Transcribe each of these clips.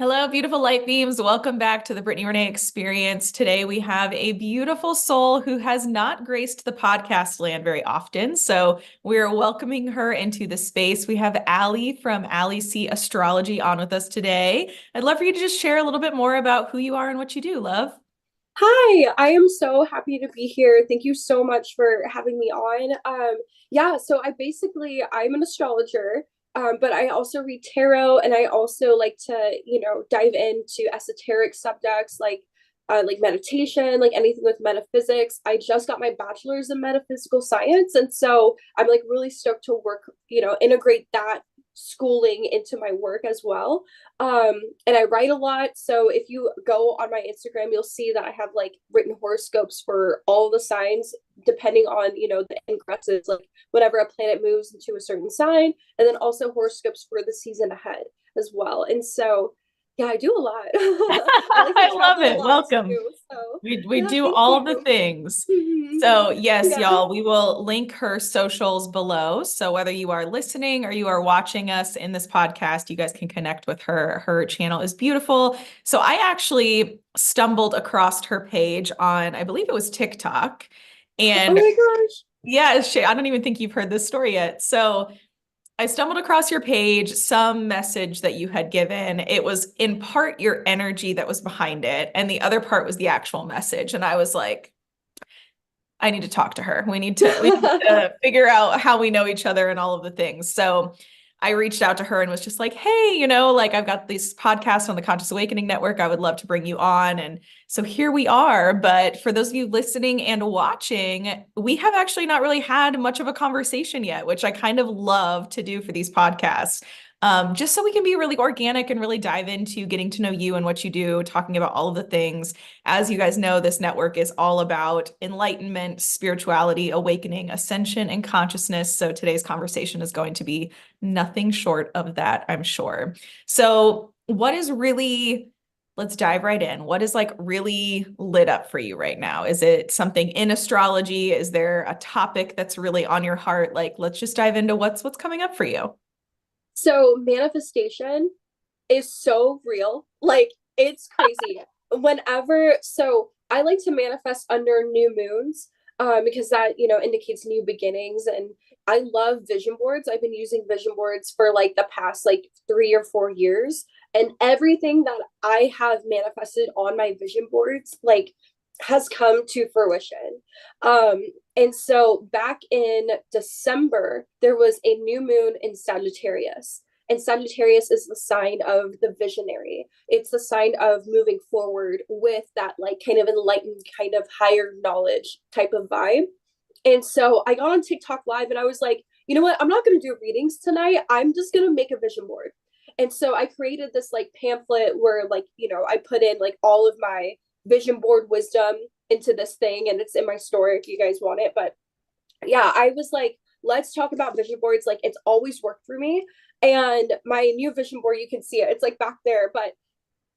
Hello, beautiful light beams. Welcome back to the Brittany Reneé Experience. Today we have a beautiful soul who has not graced the podcast land very often. So we're welcoming her into the space. We have Allie from Allie C Astrology on with us today. I'd love for you to just share a little bit more about who you are and what you do, love. Hi, I am so happy to be here. Thank you so much for having me on. So I'm an astrologer, but I also read tarot and I also like to, dive into esoteric subjects like meditation, like anything with metaphysics. I just got my bachelor's in metaphysical science, and so I'm like really stoked to work, integrate that schooling into my work as well. And I write a lot. So if you go on my Instagram, you'll see that I have like written horoscopes for all the signs, depending on, the ingresses, like whenever a planet moves into a certain sign, and then also horoscopes for the season ahead as well. And so, yeah, I do a lot. I like to I love travel a it. lot Welcome. too. So, We yeah, do thank all the you. things. So yes, Yeah. y'all, we will link her socials below. So whether you are listening or you are watching us in this podcast, you guys can connect with her. Her channel is beautiful. So I actually stumbled across her page on, I believe it was TikTok. Oh And my gosh. yeah, I don't even think you've heard this story yet. So I stumbled across your page, some message that you had given. It was in part your energy that was behind it, and the other part was the actual message. And I was like, I need to talk to her. We need to figure out how we know each other and all of the things. So I reached out to her and was just like, hey, like I've got this podcast on the Conscious Awakening Network. I would love to bring you on. And so here we are. But for those of you listening and watching, we have actually not really had much of a conversation yet, which I kind of love to do for these podcasts. Just so we can be really organic and really dive into getting to know you and what you do, talking about all of the things. As you guys know, this network is all about enlightenment, spirituality, awakening, ascension, and consciousness. So today's conversation is going to be nothing short of that, I'm sure. So, let's dive right in. What is like really lit up for you right now? Is it something in astrology? Is there a topic that's really on your heart? Like, let's just dive into what's coming up for you. So manifestation is so real. Like it's crazy. So I like to manifest under new moons, because that, indicates new beginnings. And I love vision boards. I've been using vision boards for like the past like 3 or 4 years. And everything that I have manifested on my vision boards, like has come to fruition. And so back in December, there was a new moon in Sagittarius. And Sagittarius is the sign of the visionary. It's the sign of moving forward with that, like, kind of enlightened, kind of higher knowledge type of vibe. And so I got on TikTok live and I was like, you know what? I'm not going to do readings tonight. I'm just going to make a vision board. And so I created this like pamphlet where, like, I put in like all of my vision board wisdom into this thing, and it's in my story if you guys want it. But yeah, I was like, let's talk about vision boards. Like, it's always worked for me. And my new vision board, you can see it, it's like back there. But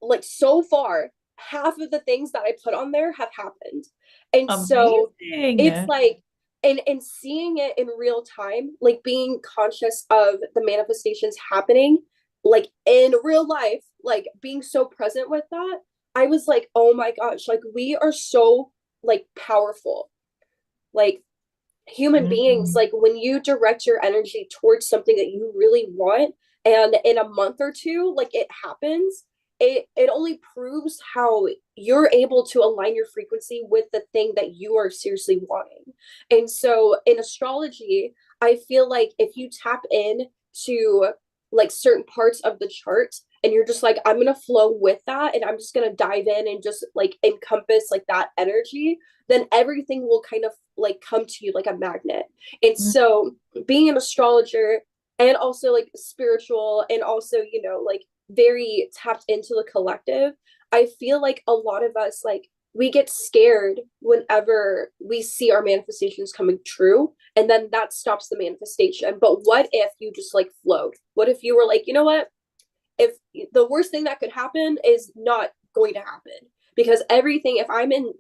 like, so far, half of the things that I put on there have happened. And so it's Amazing. like, and seeing it in real time, like being conscious of the manifestations happening, like in real life, like being so present with that, I was like, oh my gosh, like we are so like powerful. Like human beings, Mm. like when you direct your energy towards something that you really want, and in a month or two, like it happens, it only proves how you're able to align your frequency with the thing that you are seriously wanting. And so in astrology, I feel like if you tap in to like certain parts of the chart, and you're just like, I'm gonna flow with that, and I'm just gonna dive in and just like encompass like that energy, then everything will kind of like come to you like a magnet. And so being an astrologer and also like spiritual and also, like very tapped into the collective, I feel like a lot of us, like, we get scared whenever we see our manifestations coming true, and then that stops the manifestation. But what if you just like flowed? What if you were like, you know what, if the worst thing that could happen is not going to happen, because everything, if I'm in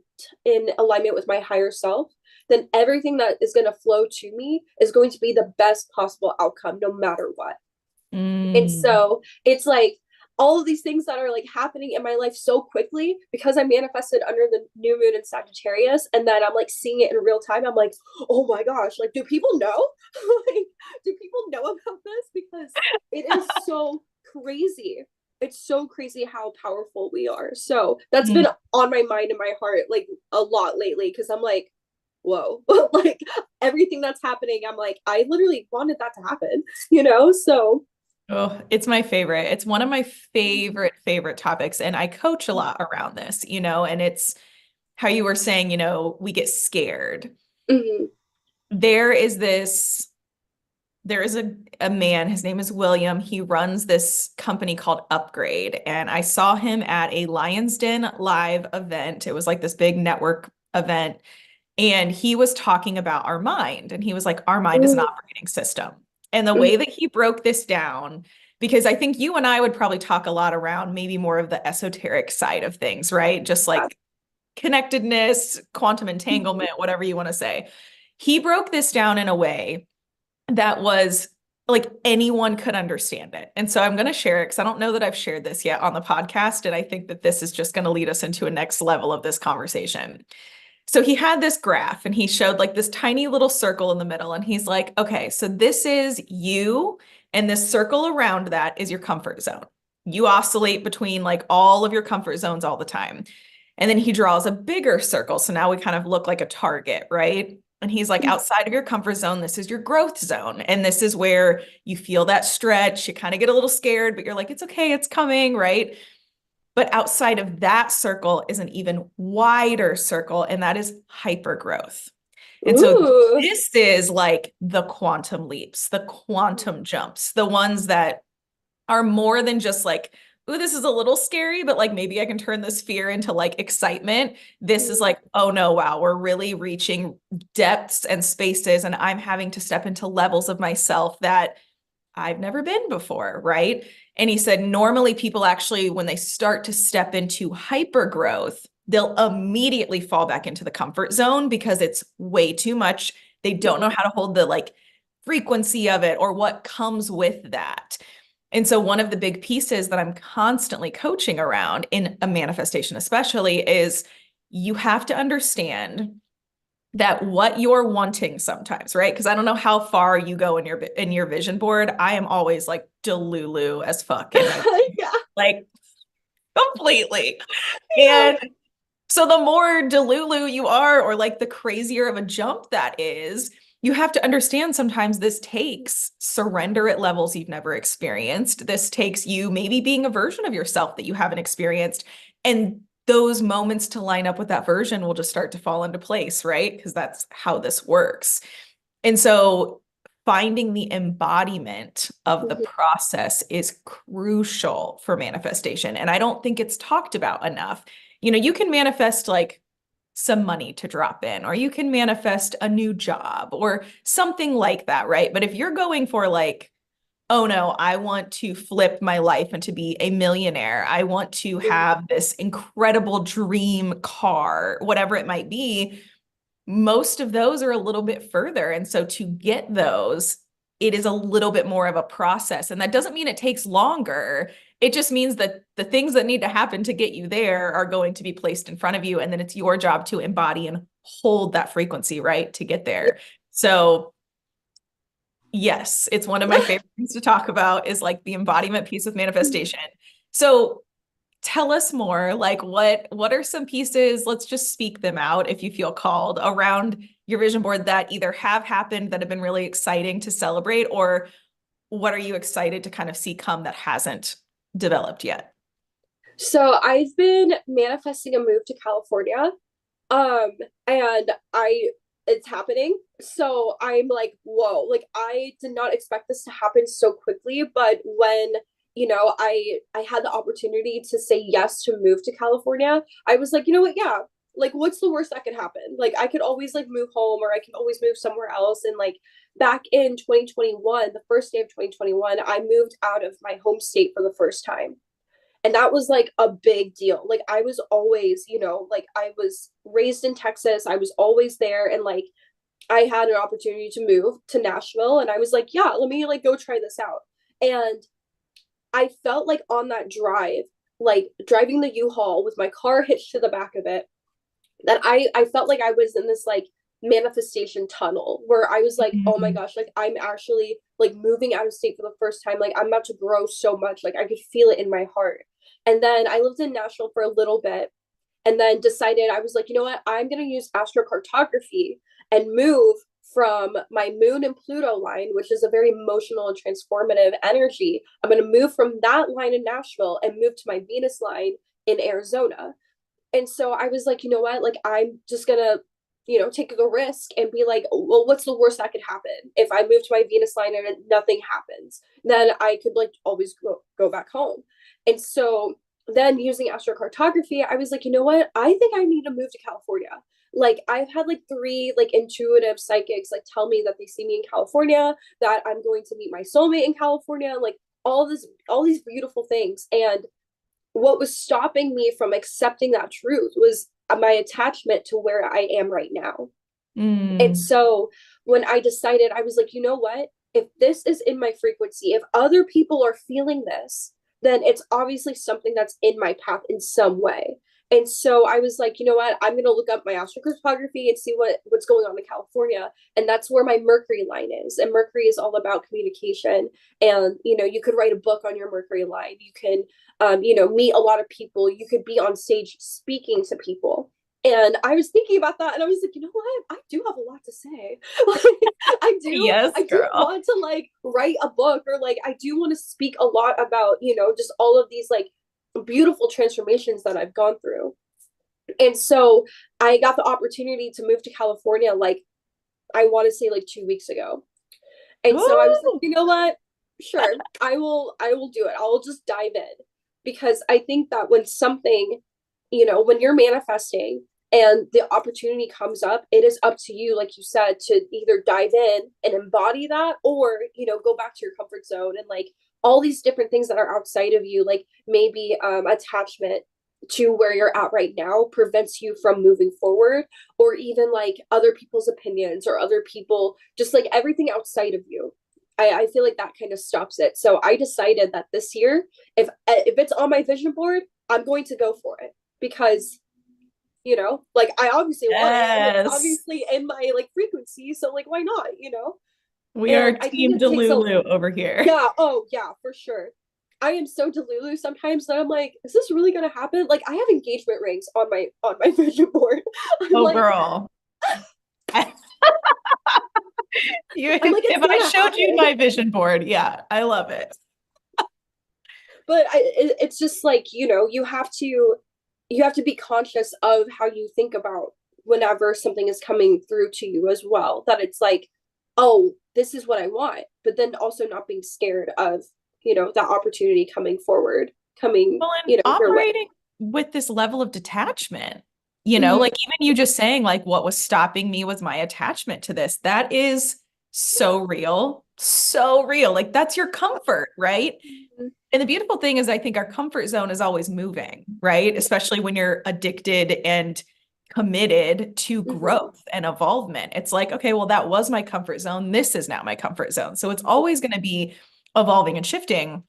alignment with my higher self, then everything that is going to flow to me is going to be the best possible outcome no matter what. And Mm. so it's like, all of these things that are like happening in my life so quickly because I manifested under the new moon in Sagittarius, and then I'm like seeing it in real time. I'm like, oh my gosh, like, do people know? Like, do people know about this? Because it is so crazy. It's so crazy how powerful we are. So that's been on my mind and my heart like a lot lately, because I'm like, whoa, like everything that's happening, I'm like, I literally wanted that to happen, So Oh, it's my favorite. It's one of my favorite topics. And I coach a lot around this, and it's how you were saying, we get scared. mhm. There is this, there is a man, his name is William. He runs this company called Upgrade. And I saw him at a Lion's Den live event. It was like this big network event. And he was talking about our mind. And he was like, our mind is an Ooh, operating system. And the way mhm. that he broke this down, because I think you and I would probably talk a lot around maybe more of the esoteric side of things, right? Just Yeah. like connectedness, quantum entanglement, whatever you want to say. He broke this down in a way that was like anyone could understand it. And so I'm going to share it because I don't know that I've shared this yet on the podcast. And I think that this is just going to lead us into a next level of this conversation. So he had this graph and he showed like this tiny little circle in the middle. And he's like, okay, so this is you. And this circle around that is your comfort zone. You oscillate between like all of your comfort zones all the time. And then he draws a bigger circle. So now we kind of look like a target, right? And he's like, outside of your comfort zone, this is your growth zone. And this is where you feel that stretch. You kind of get a little scared, but you're like, it's okay, it's coming, right? But outside of that circle is an even wider circle, and that is hypergrowth. And so Ooh. this is like the quantum leaps, the quantum jumps, the ones that are more than just like, ooh, this is a little scary, but like maybe I can turn this fear into like excitement. This is like, oh no, wow, we're really reaching depths and spaces, and I'm having to step into levels of myself that I've never been before, right? And he said, normally people actually, when they start to step into hyper growth, they'll immediately fall back into the comfort zone because it's way too much. They don't know how to hold the like frequency of it or what comes with that. And so one of the big pieces that I'm constantly coaching around in a manifestation, especially, is you have to understand that what you're wanting sometimes, right? Because I don't know how far you go in your vision board. I am always like delulu as fuck in my Yeah. like completely. Yeah. And so the more delulu you are, or like the crazier of a jump that is, you have to understand sometimes this takes surrender at levels you've never experienced. This takes you maybe being a version of yourself that you haven't experienced. And those moments to line up with that version will just start to fall into place, right? Because that's how this works. And so finding the embodiment of the Mhm. process is crucial for manifestation. And I don't think it's talked about enough. You can manifest like some money to drop in, or you can manifest a new job or something like that, right? But if you're going for like, oh no, I want to flip my life and to be a millionaire, I want to have this incredible dream car, whatever it might be, most of those are a little bit further. And so to get those, it is a little bit more of a process. And that doesn't mean it takes longer. It just means that the things that need to happen to get you there are going to be placed in front of you. And then it's your job to embody and hold that frequency, right, to get there. So yes, it's one of my favorite things to talk about is like the embodiment piece of manifestation. So tell us more, like what are some pieces, let's just speak them out if you feel called, around your vision board that either have happened that have been really exciting to celebrate, or what are you excited to kind of see come that hasn't developed yet? So I've been manifesting a move to California. Um, and it's happening. So I'm like, whoa, like I did not expect this to happen so quickly. But when, I had the opportunity to say yes to move to California, I was like, you know what? Yeah. Like, what's the worst that could happen? Like, I could always like move home, or I can always move somewhere else. And like back in 2021, the first day of 2021, I moved out of my home state for the first time, and that was like a big deal. Like I was always, like I was raised in Texas, I was always there, and like I had an opportunity to move to Nashville, and I was like, yeah, let me like go try this out. And I felt like on that drive, like driving the U-Haul with my car hitched to the back of it, that I felt like I was in this like manifestation tunnel where I was like, oh my Mhm. gosh, like I'm actually like moving out of state for the first time. Like I'm about to grow so much. Like I could feel it in my heart. And then I lived in Nashville for a little bit and then decided I was like, you know what? I'm going to use astrocartography and move from my moon and Pluto line, which is a very emotional and transformative energy. I'm going to move from that line in Nashville and move to my Venus line in Arizona. And so I was like, you know what? Like, I'm just gonna, take the risk and be like, well, what's the worst that could happen? If I move to my Venus line and nothing happens, then I could like always go back home. And so then using astrocartography, I was like, you know what? I think I need to move to California. Like I've had like three like intuitive psychics like tell me that they see me in California, that I'm going to meet my soulmate in California, like all these beautiful things. And what was stopping me from accepting that truth was my attachment to where I am right now. And Mm. so when I decided, I was like, you know what? If this is in my frequency, if other people are feeling this, then it's obviously something that's in my path in some way. And so I was like, you know what? I'm going to look up my astrocartography and see what's going on in California. And that's where my Mercury line is. And Mercury is all about communication. And, you could write a book on your Mercury line. You can, meet a lot of people. You could be on stage speaking to people. And I was thinking about that and I was like, you know what? I do have a lot to say. Like, Yes, I do girl. want to like write a book, or like I do want to speak a lot about, just all of these like beautiful transformations that I've gone through. And so I got the opportunity to move to California like I want to say like 2 weeks ago. And so I was like, Ooh. you know what? Sure, I will do it. I'll just dive in, because I think that when something, when you're manifesting and the opportunity comes up, it is up to you, like you said, to either dive in and embody that, or, go back to your comfort zone and like all these different things that are outside of you, like maybe attachment to where you're at right now prevents you from moving forward, or even like other people's opinions or other people, just like everything outside of you. I feel like that kind of stops it. So I decided that this year, if it's on my vision board, I'm going to go for it, because like I obviously want it and it's Yes. obviously in my like frequency, so like why not. We are And I think Team it takes a Delulu over here. yeah, oh yeah, for sure. I am so delulu sometimes that I'm like, is this really gonna happen? Like I have engagement rings on my vision board. I'm Oh, like, girl. I'm like, If it's I gonna showed you happen. my vision board, yeah, I love it. But it's just like, you have to be conscious of how you think about whenever something is coming through to you as well. That it's like, oh, this is what I want, but then also not being scared of, that opportunity coming forward, coming, Well, and your way. operating with this level of detachment, Mm-hmm. like even you just saying, like, what was stopping me was my attachment to this. That is so real, so real. Like, that's your comfort, right? Mm-hmm. And the beautiful thing is, I think our comfort zone is always moving, right? Especially when you're addicted and committed to Mm-hmm. growth and evolvement. It's like, okay, well, that was my comfort zone. This is now my comfort zone. So it's always going to be evolving and shifting.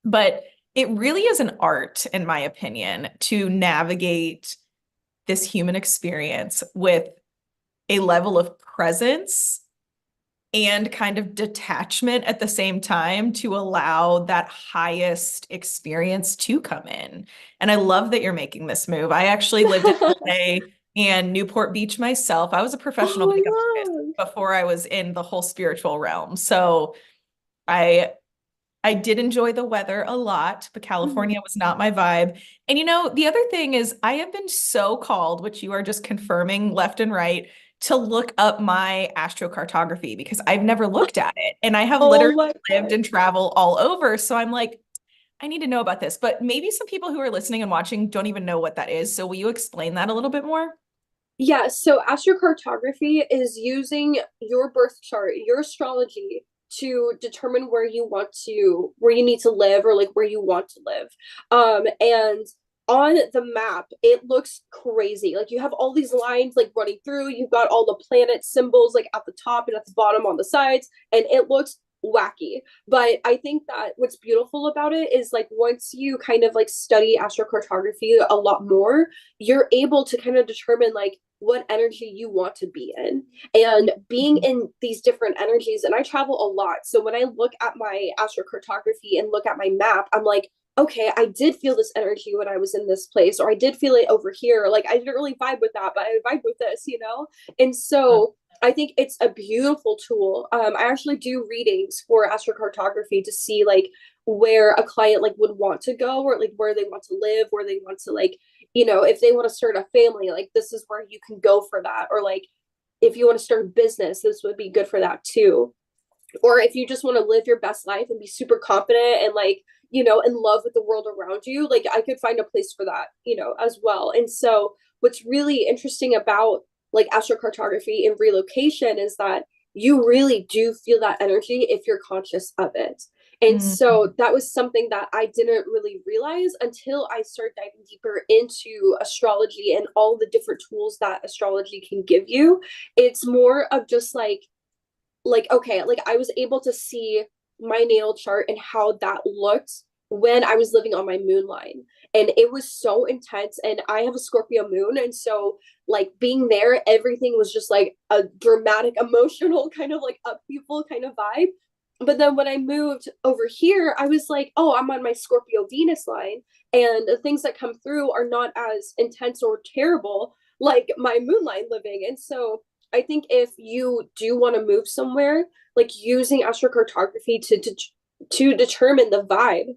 But it really is an art, in my opinion, to navigate this human experience with a level of presence and kind of detachment at the same time to allow that highest experience to come in. And I love that you're making this move. I actually lived in LA and Newport Beach myself. I was a professional Oh my makeup artist god. before I was in the whole spiritual realm. So I I did enjoy the weather a lot, but Mm-hmm. California was not my vibe. And the other thing is I have been so called, which you are just confirming left and right, to look up my astrocartography because I've never looked at it. And I have Oh literally my lived god. and traveled all over. So I'm like, I need to know about this. But maybe some people who are listening and watching don't even know what that is. So will you explain that a little bit more? Yeah, so astrocartography is using your birth chart, your astrology, to determine where you need to live, or like where you want to live. And on the map, it looks crazy. Like you have all these lines like running through, you've got all the planet symbols like at the top and at the bottom on the sides, and it looks wacky. But I think that what's beautiful about it is like once you kind of like study astrocartography a lot more, you're able to kind of determine like what energy you want to be in, and being in these different energies. And I travel a lot, so when I look at my astrocartography and look at my map, I'm like, okay, I did feel this energy when I was in this place, or I did feel it over here. Like I didn't really vibe with that, but I vibe with this, you know? And so I think it's a beautiful tool. I actually do readings for astrocartography to see like where a client like would want to go, or like where they want to live, where they want to like, you know, if they want to start a family, like this is where you can go for that. Or like if you want to start a business, this would be good for that too. Or if you just want to live your best life and be super confident and like, you know, in love with the world around you, like I could find a place for that, you know, as well. And so what's really interesting about like astrocartography and relocation is that you really do feel that energy if you're conscious of it. And Mhm. so that was something that I didn't really realize until I started diving deeper into astrology and all the different tools that astrology can give you. It's more of just like okay, like I was able to see my natal chart and how that looked when I was living on my moon line, and it was so intense. And I have a Scorpio moon, and so like being there, everything was just like a dramatic emotional kind of like upheaval kind of vibe. But then when I moved over here, I was like, oh, I'm on my Scorpio Venus line, and the things that come through are not as intense or terrible like my moonline living. And so I think if you do want to move somewhere, like using astrocartography to determine the vibe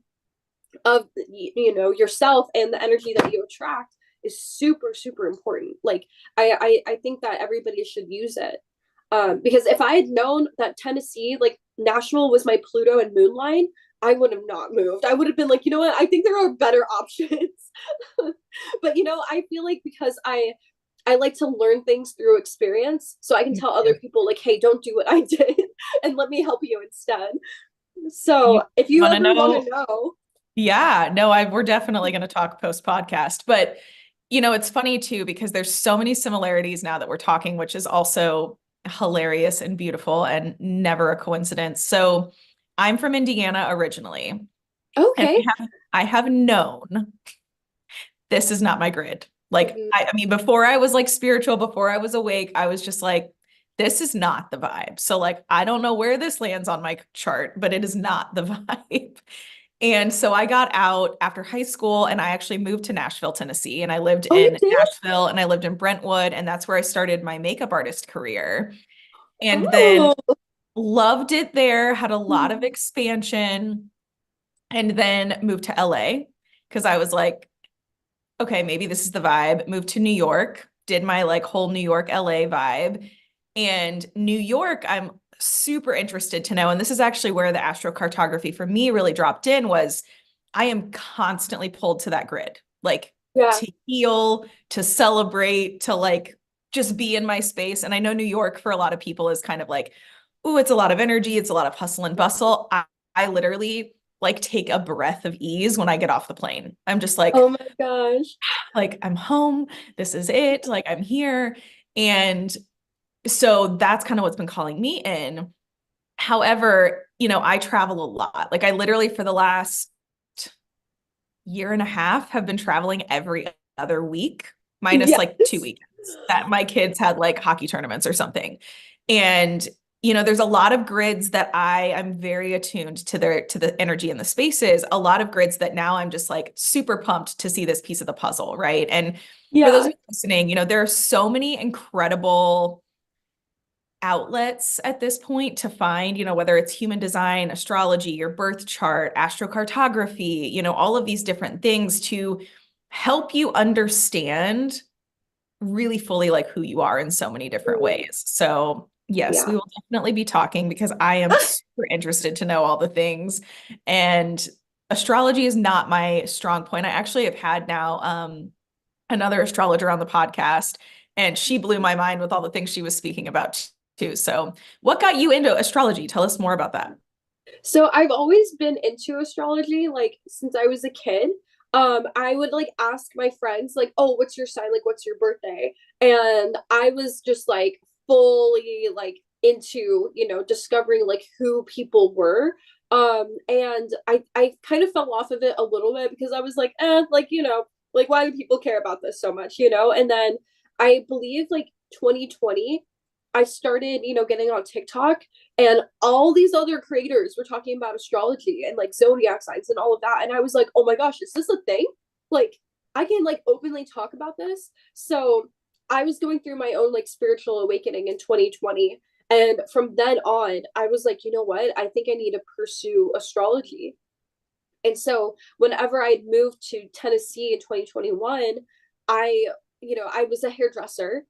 of you know yourself and the energy that you attract is super super important. Like I think that everybody should use it. Because if I had known that Tennessee, like Nashville, was my Pluto and moon line, I would have not moved. I would have been like, you know what? I think there are better options. But you know, I feel like because I like to learn things through experience, so I can Me tell other too. people like, hey, don't do what I did, and let me help you instead. You So if you want to ever want to know? know, Yeah, no, we're definitely going to talk post podcast, but it's funny too because there's so many similarities now that we're talking, which is also hilarious and beautiful and never a coincidence. So, I'm from Indiana originally, and okay. I have known this is not my grid. Like, Mhm. I mean, before I was like spiritual, before I was awake, I was just like, this is not the vibe. So, like, I don't know where this lands on my chart, but it is not the vibe. And so I got out after high school and I actually moved to Nashville, Tennessee. And I lived Oh, you in did? Nashville and I lived in Brentwood. And that's where I started my makeup artist career. And then Oh. loved it there, had a lot of Mhm. expansion, and then moved to LA because I was like, okay, maybe this is the vibe. Moved to New York, did my like whole New York, LA vibe. And New York, I'm super interested to know. And this is actually where the astrocartography for me really dropped in was I am constantly pulled to that grid, like Yeah. to heal, to celebrate, to like just be in my space. And I know New York for a lot of people is kind of like, oh, it's a lot of energy, it's a lot of hustle and bustle. I literally like take a breath of ease when I get off the plane. I'm just Oh like, my gosh. I'm home. This is it. Like I'm here. And so that's kind of what's been calling me in. However, I travel a lot. Like I literally for the last year and a half have been traveling every other week, minus like two Yes. weekends that my kids had like hockey tournaments or something. And there's a lot of grids that I am very attuned to the energy and the spaces. A lot of grids that now I'm just like super pumped to see this piece of the puzzle, right? And for those Yeah. of you listening, there are so many incredible outlets at this point to find, whether it's human design, astrology, your birth chart, astrocartography, all of these different things to help you understand really fully like who you are in so many different Mm, ways. So, yes, yeah. we will definitely be talking because I am super interested to know all the things. And astrology is not my strong point. I actually have had now another astrologer on the podcast, and she blew my mind with all the things she was speaking about too. So, what got you into astrology? Tell us more about that. So I've always been into astrology, like since I was a kid. I would like ask my friends, like, oh, what's your sign? Like, what's your birthday? And I was just like fully like into, discovering like who people were. And I kind of fell off of it a little bit because I was like, like, like why do people care about this so much, And then I believe like 2020, I started, getting on TikTok, and all these other creators were talking about astrology and like zodiac signs and all of that. And I was like, oh my gosh, is this a thing? Like, I can like openly talk about this. So I was going through my own like spiritual awakening in 2020. And from then on, I was like, you know what? I think I need to pursue astrology. And so whenever I moved to Tennessee in 2021, I, I was a hairdresser,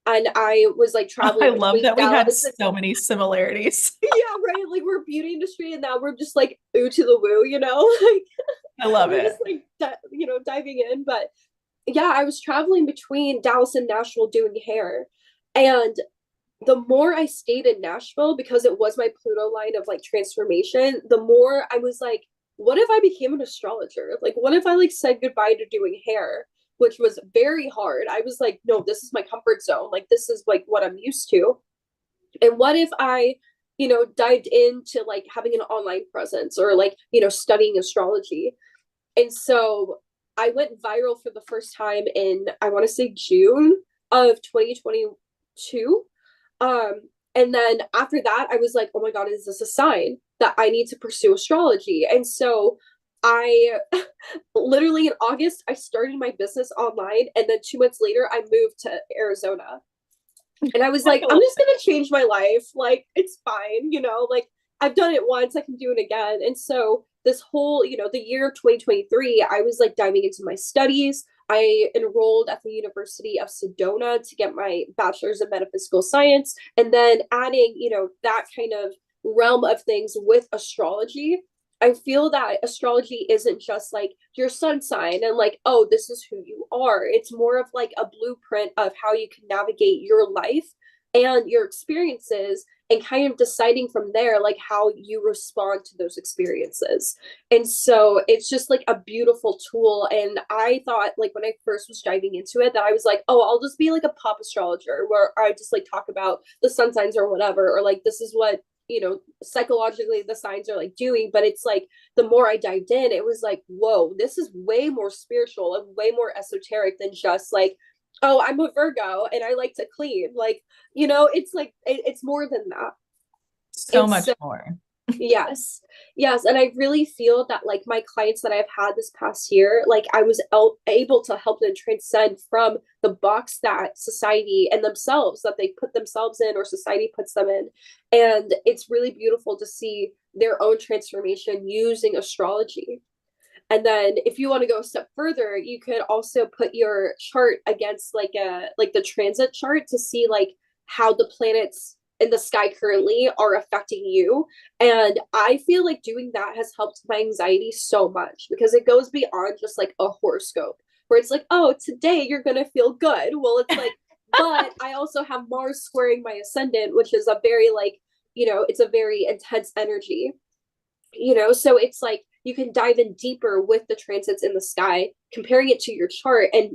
and I was like I traveling love between that we had Dallas and so many similarities. yeah, right. Like we're beauty industry, and now we're just like ooh to the woo, like I love we're just it. like diving in. But yeah, I was traveling between Dallas and Nashville doing hair, and the more I stayed in Nashville, because it was my Pluto line of like transformation, the more I was like, what if I became an astrologer? Like, what if I like said goodbye to doing hair, which was very hard. I was like, no, this is my comfort zone. Like, this is like what I'm used to. And what if I, dived into like having an online presence, or like, studying astrology? And so I went viral for the first time in, I want to say, June of 2022. Um, and then after that, I was like, oh my God, is this a sign that I need to pursue astrology? And so I literally in August, I started my business online. And then 2 months later, I moved to Arizona. And I was I like, I'm love just going to change my life. Like, it's fine, like I've done it once, I can do it again. And so this whole, the year of 2023, I was like diving into my studies. I enrolled at the University of Sedona to get my bachelor's in metaphysical science, and then adding, that kind of realm of things with astrology. I feel that astrology isn't just like your sun sign and like, oh, this is who you are. It's more of like a blueprint of how you can navigate your life and your experiences, and kind of deciding from there like how you respond to those experiences. And so it's just like a beautiful tool. And I thought, like, when I first was diving into it, that I was like, oh, I'll just be like a pop astrologer where I just like talk about the sun signs or whatever, or like this is what psychologically the signs are like doing. But it's like the more I dived in, it was like, whoa, this is way more spiritual and way more esoteric than just like, oh, I'm a Virgo and I like to clean. Like, it's like it's more than that. so And much so more. yes, yes. And I really feel that like my clients that I've had this past year, like I was able to help them transcend from the box that society and themselves, that they put themselves in, or society puts them in. And it's really beautiful to see their own transformation using astrology. And then if you want to go a step further, you could also put your chart against like the transit chart to see like how the planets in the sky currently are affecting you. And I feel like doing that has helped my anxiety so much, because it goes beyond just like a horoscope where it's like, oh, today you're going to feel good. Well, it's like, but I also have Mars squaring my ascendant, which is a very like, it's a very intense energy. So it's like you can dive in deeper with the transits in the sky, comparing it to your chart and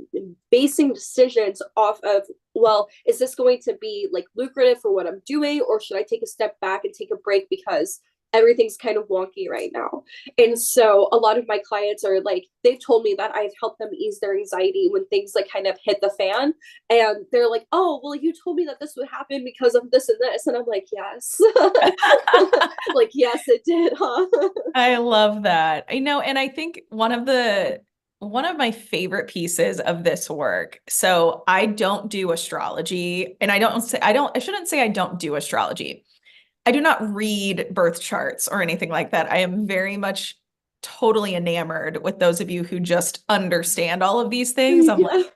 basing decisions off of, well, is this going to be like lucrative for what I'm doing, or should I take a step back and take a break because everything's kind of wonky right now? And so a lot of my clients are like, they've told me that I've helped them ease their anxiety when things like kind of hit the fan. And they're like, oh, well, you told me that this would happen because of this and this. And I'm like, yes. Like, yes, it did, huh? I love that. I know, and I think one of my favorite pieces of this work. So I don't do astrology, and I shouldn't say I don't do astrology. I do not read birth charts or anything like that. I am very much totally enamored with those of you who just understand all of these things. I'm like, Yeah.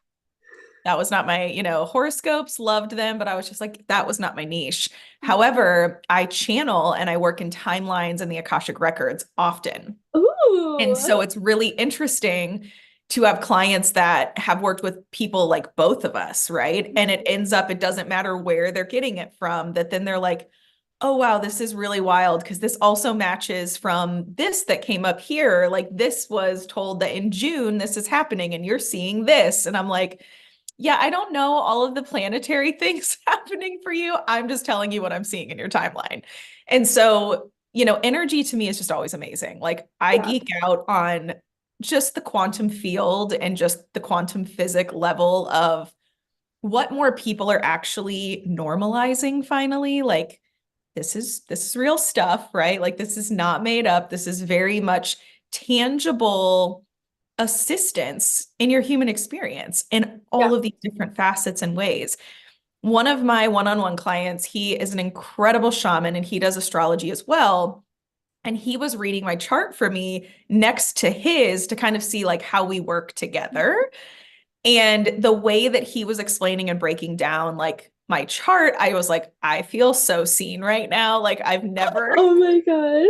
that was not my, horoscopes, loved them, but I was just like, that was not my niche. However, I channel and I work in timelines and the Akashic records often. And Ooh. so it's really interesting to have clients that have worked with people like both of us, right? And it ends up, it doesn't matter where they're getting it from, that then they're like, oh, wow, this is really wild because this also matches from this that came up here. Like this was told that in June, this is happening and you're seeing this. And I'm like, Yeah, I don't know all of the planetary things happening for you. I'm just telling you what I'm seeing in your timeline. And so, energy to me is just always amazing. Like I Yeah. geek out on just the quantum field and just the quantum physics level of what more people are actually normalizing finally. Like this is real stuff, right? Like this is not made up. This is very much tangible assistance in your human experience in Yeah. all of these different facets and ways. One of my one-on-one clients, he is an incredible shaman and he does astrology as well. And he was reading my chart for me next to his to kind of see like how we work together. And the way that he was explaining and breaking down like my chart, I was like, I feel so seen right now. Like Oh my God.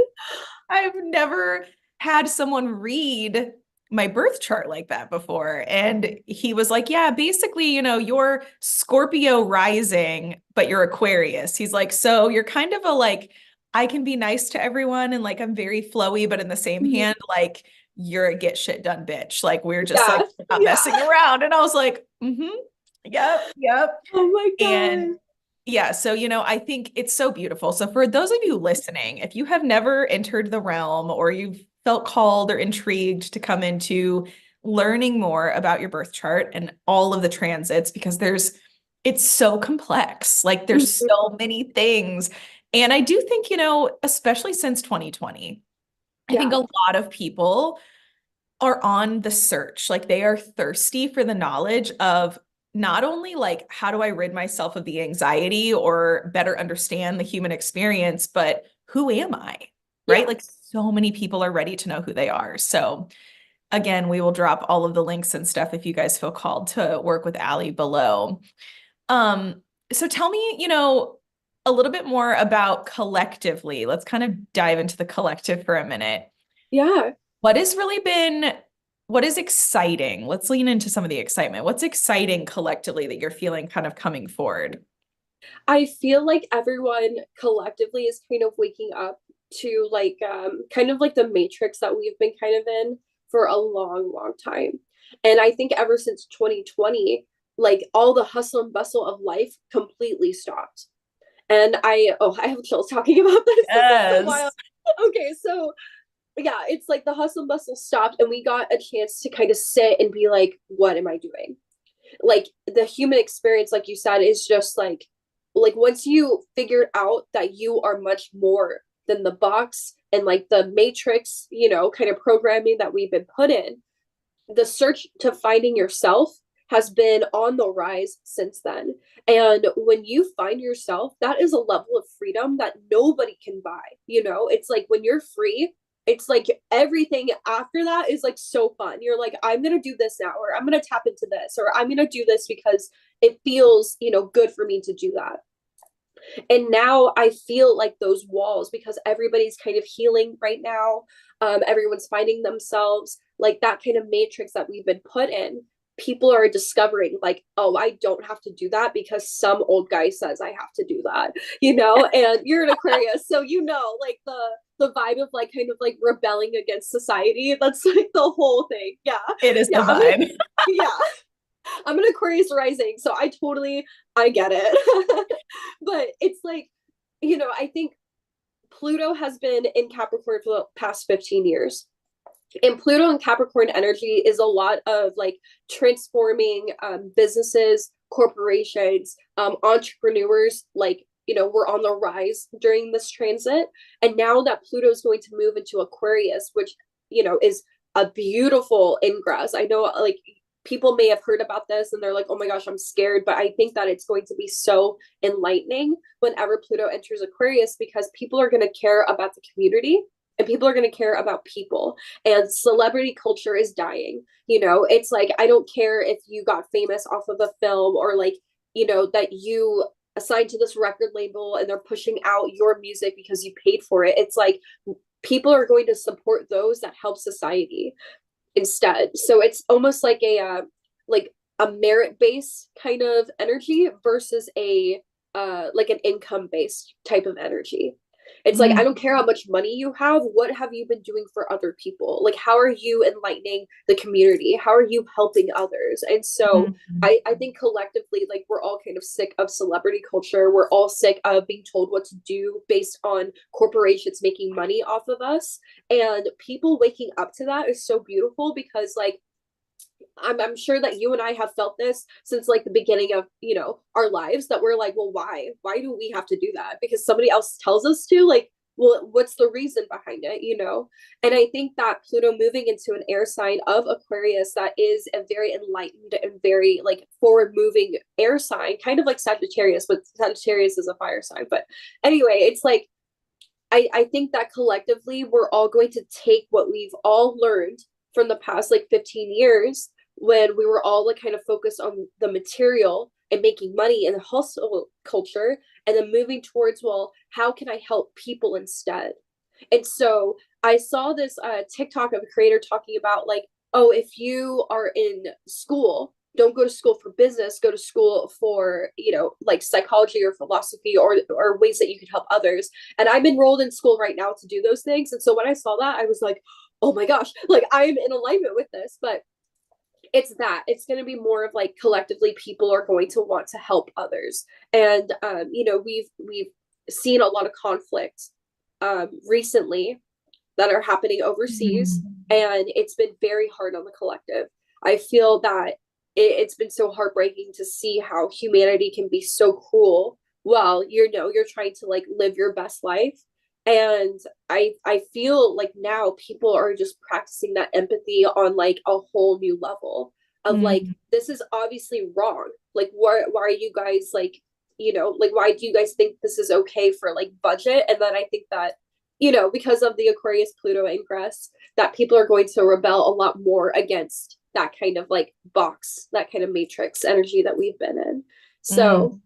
I've never had someone read my birth chart like that before. And he was like, yeah, basically, you're Scorpio rising, but you're Aquarius. He's like, so you're kind of a like, I can be nice to everyone and like I'm very flowy, but in the same Mhm. hand, like you're a get shit done bitch. Like we're just Yeah. like not Yeah. messing around. And I was like, yep, yep. Oh my And God. yeah, so I think it's so beautiful. So for those of you listening, if you have never entered the realm or you've felt called or intrigued to come into learning more about your birth chart and all of the transits, because it's so complex. Like there's Mhm. so many things. And I do think, especially since 2020, I think Yeah. a lot of people are on the search. Like they are thirsty for the knowledge of not only like how do I rid myself of the anxiety or better understand the human experience, but who am I? Right? Yeah. Like so many people are ready to know who they are. So again, we will drop all of the links and stuff if you guys feel called to work with Allie below. Um, so tell me, a little bit more about collectively. Let's kind of dive into the collective for a minute. Yeah. What has really been, what is exciting? Let's lean into some of the excitement. What's exciting collectively that you're feeling kind of coming forward? I feel like everyone collectively is kind of waking up to like kind of like the matrix that we've been kind of in for a long, long time. And I think ever since 2020, like all the hustle and bustle of life completely stopped. And I have chills talking about this. This is so wild. Yes. Okay, so yeah, it's like the hustle and bustle stopped, and we got a chance to kind of sit and be like, what am I doing? Like the human experience, like you said, is just like once you figured out that you are much more than the box and like the matrix, kind of programming that we've been put in, the search to finding yourself has been on the rise since then. And when you find yourself, that is a level of freedom that nobody can buy. It's like when you're free, it's like everything after that is like so fun. You're like, I'm going to do this now, or I'm going to tap into this, or I'm going to do this because it feels, good for me to do that. And now I feel like those walls, because everybody's kind of healing right now. Everyone's finding themselves, like that kind of matrix that we've been put in. People are discovering like, oh, I don't have to do that because some old guy says I have to do that, and you're an Aquarius, so like the vibe of like kind of like rebelling against society. That's like the whole thing. Yeah. It is the Yeah. vibe. Yeah, I'm an Aquarius rising, so I get it. But it's like, I think Pluto has been in Capricorn for the past 15 years. And Pluto and Capricorn energy is a lot of like transforming businesses, corporations, entrepreneurs. Like, we're on the rise during this transit. And now that Pluto is going to move into Aquarius, which, is a beautiful ingress. I know like people may have heard about this and they're like, oh my gosh, I'm scared. But I think that it's going to be so enlightening whenever Pluto enters Aquarius, because people are going to care about the community and people are going to care about people, and celebrity culture is dying. It's like, I don't care if you got famous off of a film, or like, that you assigned to this record label and they're pushing out your music because you paid for it. It's like people are going to support those that help society instead. So it's almost like a merit based kind of energy versus a like an income based type of energy. It's like, I Mm, don't care how much money you have. What have you been doing for other people? Like, how are you enlightening the community? How are you helping others? And so mm, I think collectively, like, we're all kind of sick of celebrity culture. We're all sick of being told what to do based on corporations making money off of us. And people waking up to that is so beautiful because, like, I'm sure that you and I have felt this since like the beginning of, our lives, that we're like, well, why do we have to do that? Because somebody else tells us to. Like, well, what's the reason behind it? And I think that Pluto moving into an air sign of Aquarius, that is a very enlightened and very like forward moving air sign, kind of like Sagittarius, but Sagittarius is a fire sign. But anyway, it's like, I think that collectively we're all going to take what we've all learned from the past like 15 years, when we were all like kind of focused on the material and making money and the hustle culture, and then moving towards, well, how can I help people instead? And so I saw this TikTok of a creator talking about like, oh, if you are in school, don't go to school for business, go to school for, like psychology or philosophy, or ways that you can help others. And I'm enrolled in school right now to do those things. And so when I saw that, I was like, oh my gosh, like I'm in alignment with this. But it's going to be more of like collectively people are going to want to help others. And we've seen a lot of conflict recently that are happening overseas, mm. and it's been very hard on the collective. I feel that it's been so heartbreaking to see how humanity can be so cruel while you're trying to like live your best life. And I feel like now people are just practicing that empathy on like a whole new level of like, Mm, this is obviously wrong. Like, why are you guys like, like, why do you guys think this is okay for like budget? And then I think that, because of the Aquarius Pluto ingress, that people are going to rebel a lot more against that kind of like box, that kind of matrix energy that we've been in. So mm.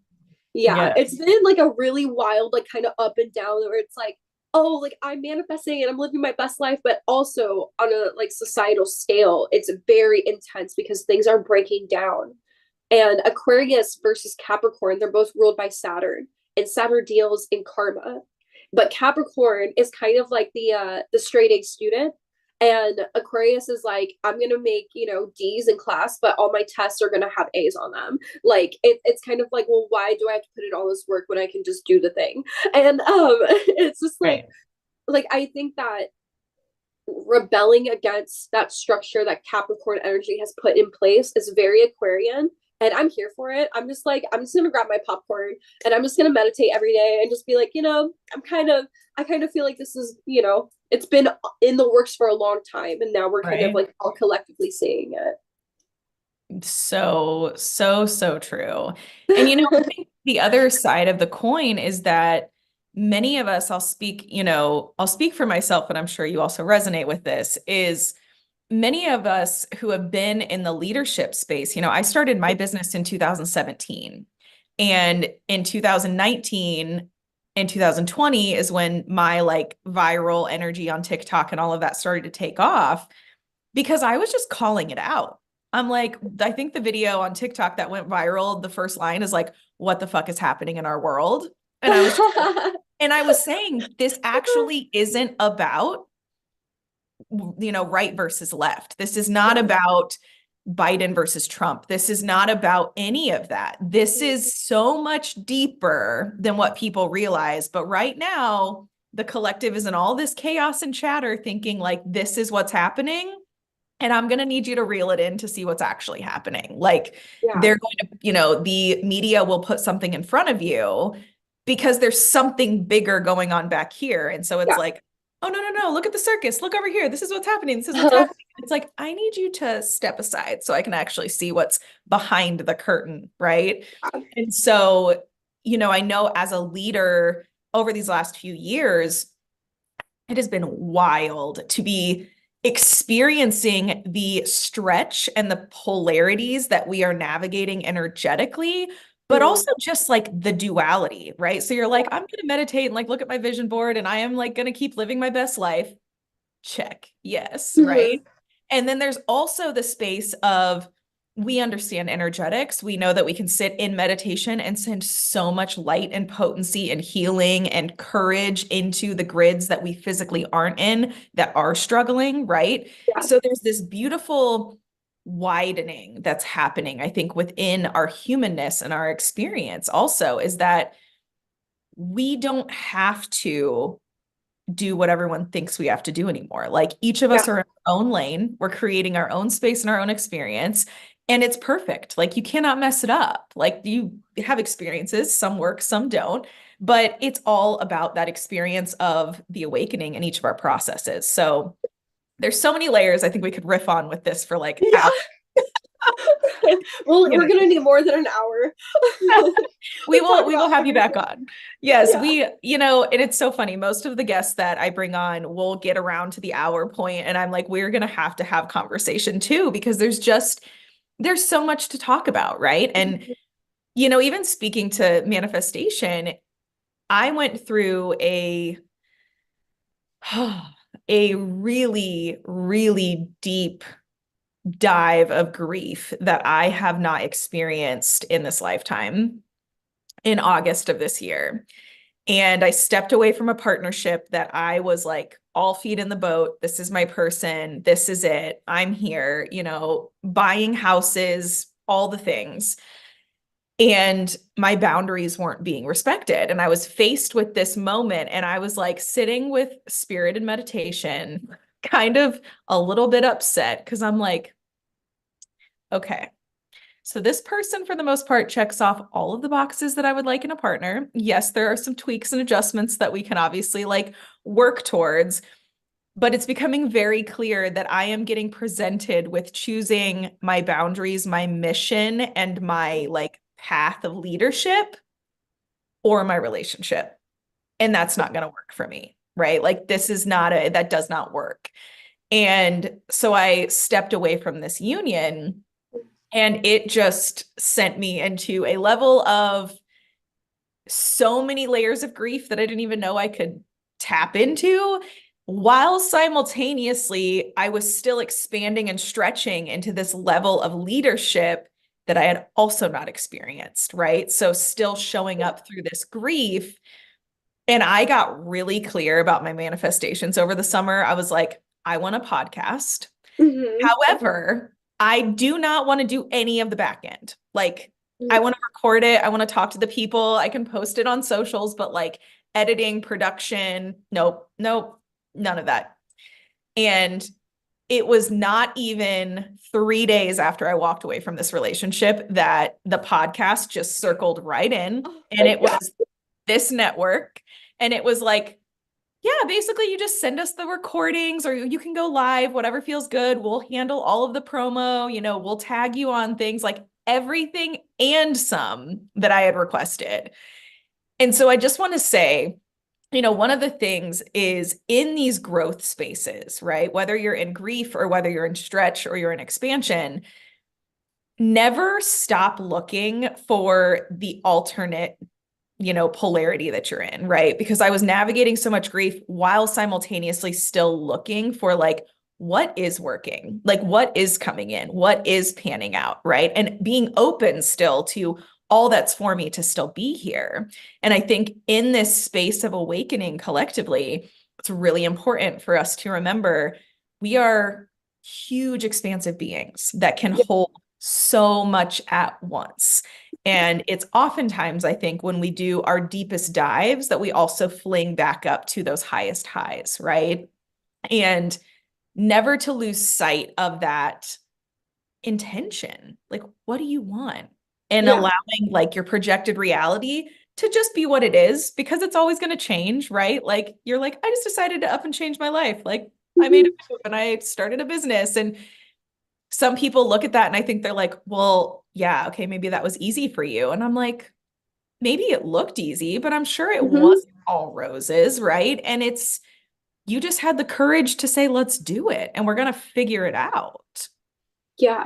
yeah, Yeah. it's been like a really wild, like kind of up and down, where it's like, oh, like I'm manifesting and I'm living my best life, but also on a like societal scale, it's very intense because things are breaking down. And Aquarius versus Capricorn, they're both ruled by Saturn, and Saturn deals in karma. But Capricorn is kind of like the straight A student, and Aquarius is like, I'm gonna make D's in class, but all my tests are gonna have A's on them. Like it's kind of like, well, why do I have to put in all this work when I can just do the thing? And it's just Right. like I think that rebelling against that structure that Capricorn energy has put in place is very Aquarian. And I'm here for it. I'm just gonna grab my popcorn and I'm just gonna meditate every day and just be like, I kind of feel like this is, it's been in the works for a long time. And now we're kind of Right. like all collectively seeing So, so, so true. And I it. think the other side of the coin is that many of us, I'll speak for myself, but I'm sure you also resonate with this, is many of us who have been in the leadership space. I started my business in 2017, and in 2019 and 2020 is when my like viral energy on TikTok and all of that started to take off, because I was just calling it out. I'm like, I think the video on TikTok that went viral, the first line is like, what the fuck is happening in our world? And I was and I was saying, this actually isn't about, right versus left. This is not Yeah. about Biden versus Trump. This is not about any of that. This is so much deeper than what people realize. But right now, the collective is in all this chaos and chatter thinking like this is what's happening. And I'm going to need you to reel it in to see what's actually happening. Like Yeah. they're going to, the media will put something in front of you because there's something bigger going on back here. And so it's Yeah. like, oh, no, no, no, look at the circus. Look over here. This is what's happening. This is what's happening. It's like, I need you to step aside so I can actually see what's behind the curtain. Right. And so, I know as a leader over these last few years, it has been wild to be experiencing the stretch and the polarities that we are navigating energetically, but Mm. also just like the duality, right? So you're like, I'm going to meditate and like look at my vision board and I am like going to keep living my best life. Check. Yes. Right. Mhm. And then there's also the space of we understand energetics. We know that we can sit in meditation and send so much light and potency and healing and courage into the grids that we physically aren't in, that are struggling, right? Yeah. So there's this beautiful widening that's happening, I think, within our humanness and our experience also, is that we don't have to do what everyone thinks we have to do anymore. Like, each of us Yeah. are in our own lane. We're creating our own space and our own experience. And it's perfect. Like, you cannot mess it up. Like, you have experiences, some work, some don't, but it's all about that experience of the awakening in each of our processes. So there's so many layers I think we could riff on with this for like Yeah. hours, Well, you we're know. gonna need more than an hour We to talk will about have you back everything. on. Yes, Yeah. we, and it's so funny. Most of the guests that I bring on will get around to the hour point, and I'm like, we're gonna have to have conversation too, because there's so much to talk about, right? And even speaking to manifestation, I went through a really, really deep dive of grief that I have not experienced in this lifetime in August of this year. And I stepped away from a partnership that I was like, all feet in the boat. This is my person. This is it. I'm here, buying houses, all the things. And my boundaries weren't being respected. And I was faced with this moment, and I was like sitting with spirit and meditation, kind of a little bit upset, because I'm like, okay, so this person, for the most part, checks off all of the boxes that I would like in a partner. Yes, there are some tweaks and adjustments that we can obviously like work towards, but it's becoming very clear that I am getting presented with choosing my boundaries, my mission, and my like path of leadership, or my relationship. And that's not going to work for me, right? Like, that does not work. And so I stepped away from this union. And it just sent me into a level of so many layers of grief that I didn't even know I could tap into, while simultaneously I was still expanding and stretching into this level of leadership that I had also not experienced, right? So still showing up through this grief. And I got really clear about my manifestations over the summer. I was like, I want a podcast. Hmm. However, I do not want to do any of the back end. Like, I want to record it. I want to talk to the people. I can post it on socials, but like editing, production, nope, nope, none of that. And it was not even 3 days after I walked away from this relationship that the podcast just circled right in. Oh And my it God. was this network. And it was like, yeah, basically you just send us the recordings, or you can go live, whatever feels good. We'll handle all of the promo, we'll tag you on things, like everything and some that I had requested. And so I just want to say, one of the things is, in these growth spaces, right? Whether you're in grief or whether you're in stretch or you're in expansion, never stop looking for the alternate polarity that you're in, right? Because I was navigating so much grief while simultaneously still looking for like, what is working? Like, what is coming in? What is panning out, right? And being open still to all that's for me to still be here. And I think in this space of awakening collectively, it's really important for us to remember we are huge, expansive beings that can Yeah. hold so much at once. And it's oftentimes, I think, when we do our deepest dives that we also fling back up to those highest highs, right? And never to lose sight of that intention. Like, what do you want? And Yeah. allowing like your projected reality to just be what it is, because it's always going to change, right? Like, you're like, I just decided to up and change my life. Like, I made a Mhm. move and I started a business. And some people look at that and I think they're like, well, yeah, okay, maybe that was easy for you. And I'm like, maybe it looked easy, but I'm sure it Mhm. wasn't all roses, right? And you just had the courage to say, let's do it, and we're going to figure it out. Yeah.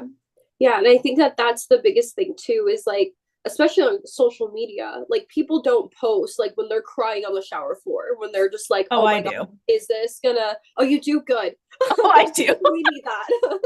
Yeah. And I think that that's the biggest thing too, is like, especially on social media, like people don't post like when they're crying on the shower floor, when they're just like, Oh, oh I my God, do. is this gonna, oh, you do good. Oh, I do. We need that.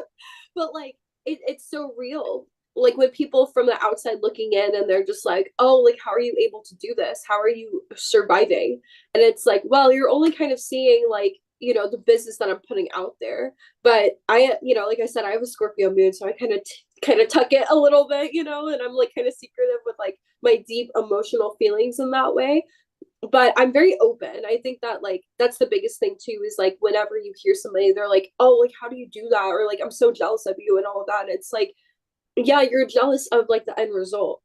But like, it's so real. Like when people from the outside looking in and they're just like, oh, like, how are you able to do this? How are you surviving? And it's like, well, you're only kind of seeing like, the business that I'm putting out there. But like I said, I have a Scorpio moon, so I kind of tuck it a little bit, and I'm like kind of secretive with like my deep emotional feelings in that way. But I'm very open. I think that like that's the biggest thing too, is like whenever you hear somebody, they're like, oh, like how do you do that? Or like I'm so jealous of you and all of that. It's like, yeah, you're jealous of like the end result.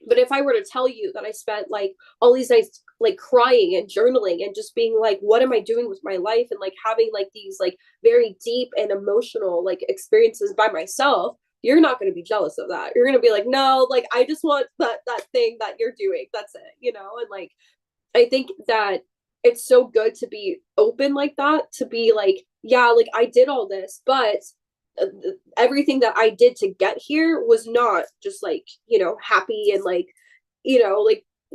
But if I were to tell you that I spent like all these nights like crying and journaling and just being like, what am I doing with my life? And like having like these like very deep and emotional like experiences by myself, you're not going to be jealous of that. You're going to be like, no, like I just want that thing that you're doing. That's it. And like I think that it's so good to be open like that, to be like, yeah, like I did all this, but uh, everything that I did to get here was not just like, happy and like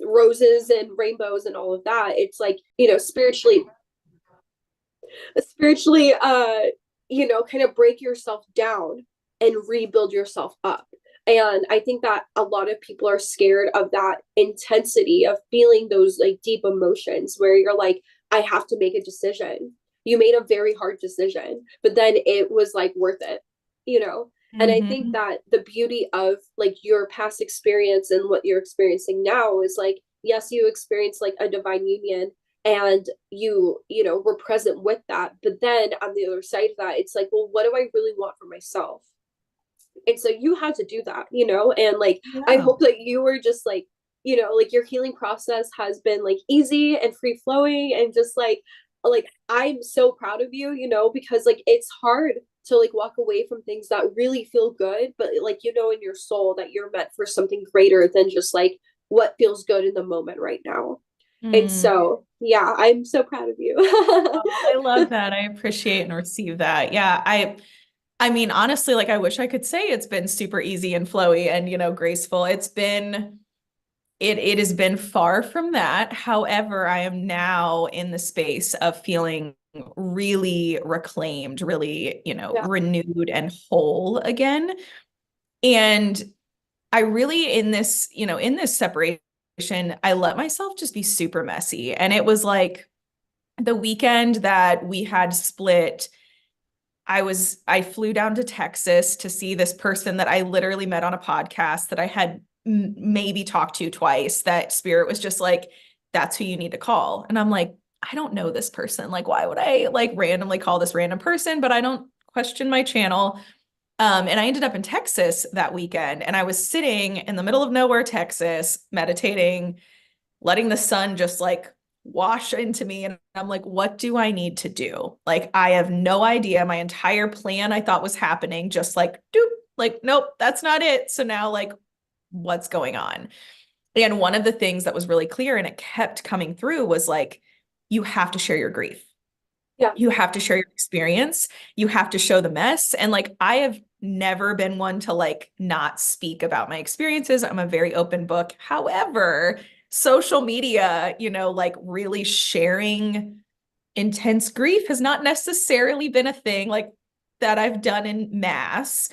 roses and rainbows and all of that. It's like, spiritually, kind of break yourself down and rebuild yourself up. And I think that a lot of people are scared of that intensity of feeling those like deep emotions where you're like, I have to make a decision. You made a very hard decision, but then it was like worth it, you know? And I think Mhm. that the beauty of like your past experience and what you're experiencing now is like, yes, you experienced like a divine union and you were present with that. But then on the other side of that, it's like, well, what do I really want for myself? And so you had to do that, and like I Yeah. hope that you were just like, like your healing process has been like easy and free flowing and just like I'm so proud of you, because like it's hard to like walk away from things that really feel good, but like in your soul that you're meant for something greater than just like what feels good in the moment right now. And Mm. so yeah, I'm so proud of you. Oh, I love that. I appreciate and receive that. Yeah, I mean, honestly, like I wish I could say it's been super easy and flowy and, graceful. It has been far from that. However, I am now in the space of feeling really reclaimed, really, Yeah. renewed and whole again. And I really in this separation, I let myself just be super messy. And it was like the weekend that we had split, I flew down to Texas to see this person that I literally met on a podcast that I had maybe talked to twice, that Spirit was just like, that's who you need to call. And I'm like, I don't know this person. Like, why would I like randomly call this random person? But I don't question my channel. And I ended up in Texas that weekend, and I was sitting in the middle of nowhere, Texas, meditating, letting the sun just like wash into me. And I'm like, what do I need to do? Like, I have no idea. My entire plan I thought was happening, just like, doop, like, nope, that's not it. So now, like, what's going on? And one of the things that was really clear and it kept coming through was like, you have to share your grief. Yeah. You have to share your experience. You have to show the mess. And like, I have never been one to like not speak about my experiences. I'm a very open book. However, social media, like really sharing intense grief has not necessarily been a thing like that I've done in mass.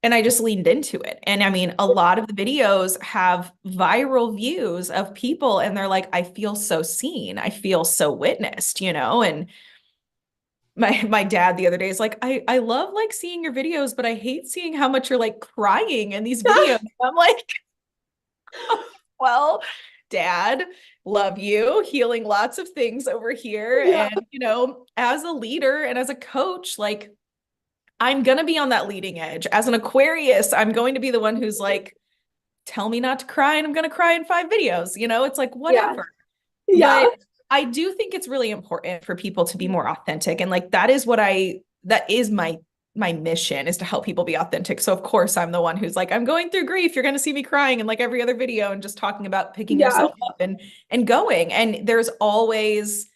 And I just leaned into it. And I mean, a lot of the videos have viral views of people, and they're like, I feel so seen. I feel so witnessed, and my dad the other day is like, I love like seeing your videos, but I hate seeing how much you're like crying in these videos. I'm like, well, dad, love you, healing lots of things over here. Yeah. And, as a leader and as a coach, like I'm gonna be on that leading edge. As an Aquarius, I'm going to be the one who's like, tell me not to cry, and I'm gonna cry in 5 videos. It's like Yeah. whatever. Yeah. But I do think it's really important for people to be more authentic. And like that is my mission, is to help people be authentic. So of course I'm the one who's like, I'm going through grief. You're gonna see me crying in like every other video and just talking about picking Yeah. yourself up and going. And there is always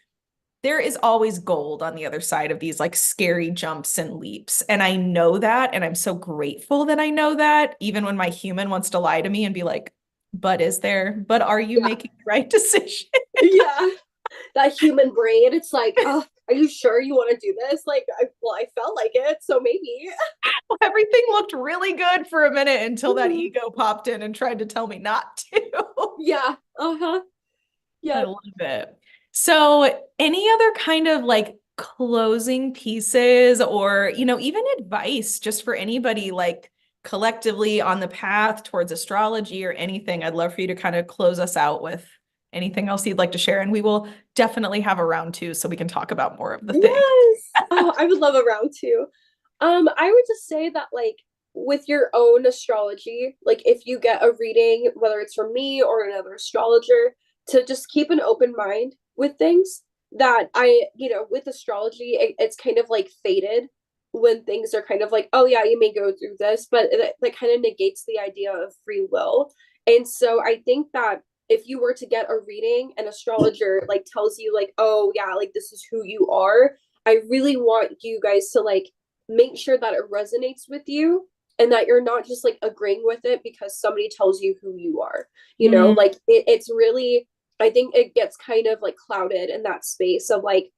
gold on the other side of these like scary jumps and leaps. And I know that. And I'm so grateful that I know that, even when my human wants to lie to me and be like, but is there? But are you Yeah. making the right decision? Yeah. That human brain, it's like, oh, are you sure you want to do this? Like, well, I felt like it, so maybe. Everything looked really good for a minute until that Mhm. ego popped in and tried to tell me not to. Yeah. Uh-huh. I Yeah. love it. So, any other kind of like closing pieces or, even advice just for anybody like collectively on the path towards astrology or anything? I'd love for you to kind of close us out with anything else you'd like to share. And we will definitely have a round two so we can talk about more of the thing. Yes. Oh, I would love a round two. I would just say that like with your own astrology, like if you get a reading, whether it's from me or another astrologer, to just keep an open mind with things that with astrology, it's kind of like fated when things are kind of like, oh yeah, you may go through this, but that kind of negates the idea of free will. And so I think that if you were to get a reading, an astrologer like tells you like, oh yeah, like this is who you are, I really want you guys to like make sure that it resonates with you and that you're not just like agreeing with it because somebody tells you who you are. Mm, Like it's really, I think it gets kind of like clouded in that space of like,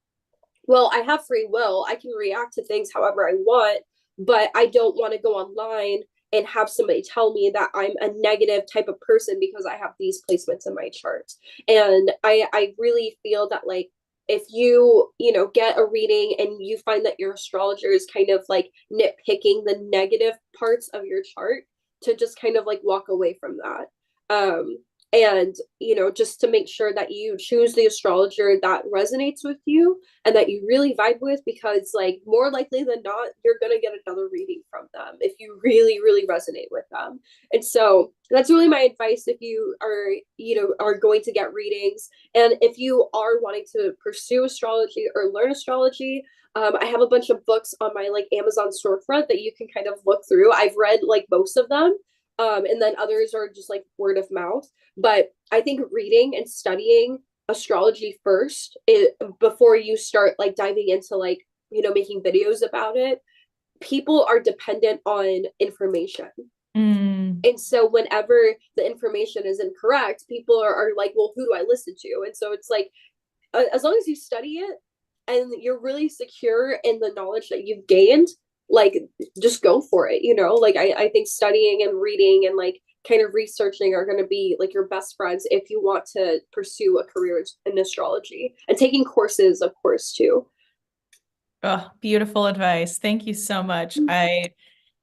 well, I have free will. I can react to things however I want, but I don't want to go online and have somebody tell me that I'm a negative type of person because I have these placements in my chart. And I really feel that like if you get a reading and you find that your astrologer is kind of like nitpicking the negative parts of your chart, to just kind of like walk away from that. And just to make sure that you choose the astrologer that resonates with you and that you really vibe with, because like more likely than not you're going to get another reading from them if you really really resonate with them. And so that's really my advice if you are going to get readings, and if you are wanting to pursue astrology or learn astrology. I have a bunch of books on my like Amazon storefront that you can kind of look through. I've read like most of them, and then others are just like word of mouth. But I think reading and studying astrology first before you start like diving into like making videos about it. People are dependent on information, mm. and so whenever the information is incorrect, people are like, well, who do I listen to? And so it's like, as long as you study it and you're really secure in the knowledge that you've gained, like just go for it. Like I think studying and reading and like kind of researching are going to be like your best friends if you want to pursue a career in astrology, and taking courses of course too. Oh, beautiful advice. Thank you so much. I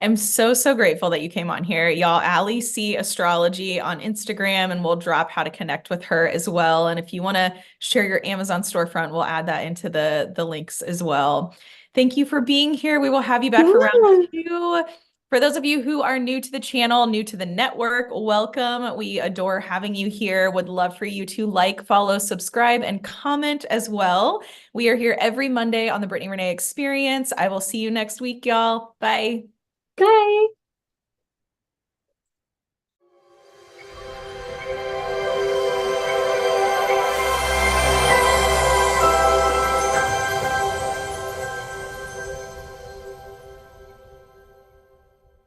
am so, so grateful that you came on here. Y'all, Allie C Astrology on Instagram, and we'll drop how to connect with her as well. And if you want to share your Amazon storefront, we'll add that into the links as well. Thank you for being here. We will have you back for round Yeah. two. For those of you who are new to the channel, new to the network, welcome. We adore having you here. Would love for you to like, follow, subscribe, and comment as well. We are here every Monday on the Brittany Reneé Experience. I will see you next week, y'all. Bye. Bye.